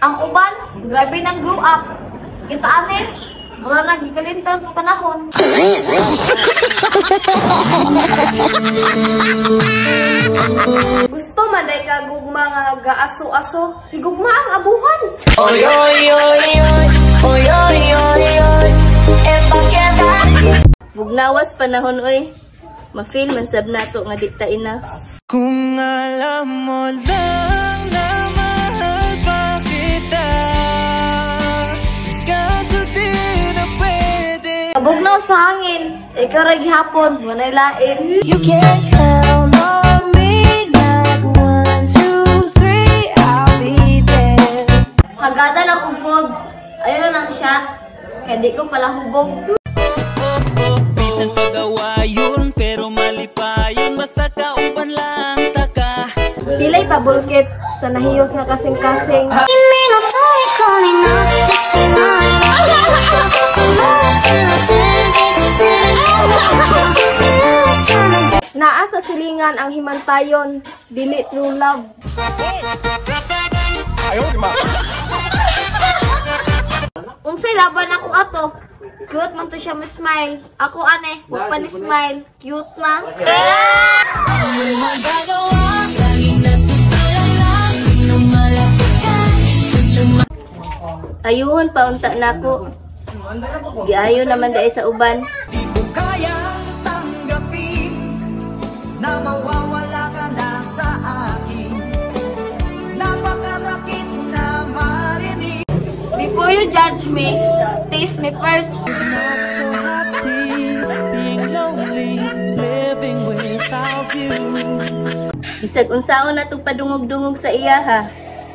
Ang uban, grabe nang glow up. Kita ane, mura nagikalintan sa panahon. Gusto maday ka gugma nga gaaso-aso, higugma ang abuhan. Oy, oy, oy, oy, oy, oy, oy, oy, Bugnawas panahon oy. Ma-feel man sab nato nga di ta enough. Kung alam mo lang na mahal pa kita, kaso di na pwede. Bugnaw sa hangin, ikaw ray gihapon, wanay lain. You can count on me, like 1, 2, 3, I'll be there. Hagada lang kong foods. Ayun lang siya. Kaya di ko pala hubog. Bisan pagawa yun, pero mali pa yun, basta kauban lang taka. Pilay pa bulkit sa nahiyos nga kasing-kasing. Naa sa silingan ang himantayon, dili true love. Unsay laban ako ato? Cute man to siya mo smile. Ako ane, wag pa ni smile. Cute na. Ayuhon pa unta nako. Giayo naman dai sa uban. Di ko kaya tanggapin na mawawala ka na sa akin. Napakasakit na marinig. Before you judge me, taste me first. Not so happy being lonely, living without you. Bisag unsaon na itong padungog-dungog sa iya ha.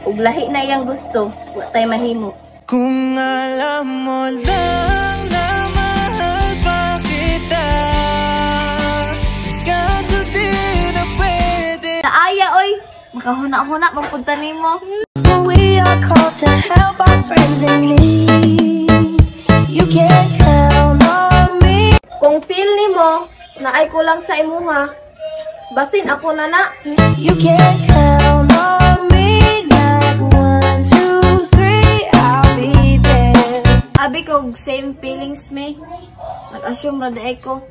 Ug lahi na iyang gusto, wa tay mahimo. Kung alam mo lang na mahal pa kita, kaso di na pwede. Naaya oy, makahuna-huna mapunta nimo. We are called to help our friends in need. You can count on me. Kung feel nimo na ay kulang sa imuha, basin ako na na. You can count on me. Like 1, 2, 3, I'll be there. Abi ko same feelings me. Nag-assume ra daay ko.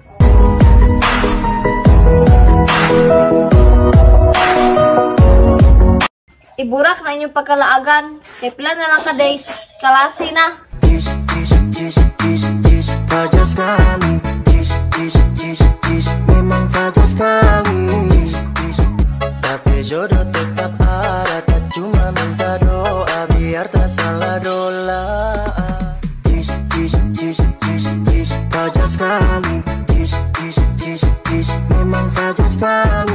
Iburak na inyong pagkalaagan. Kay pila na lang ka days. Kalasi na. Falla sekali, memang falla sekali. Tapi jodoh tetap ada, tak cuma minta doa biar tak salah doa. Falla sekali, memang falla sekali.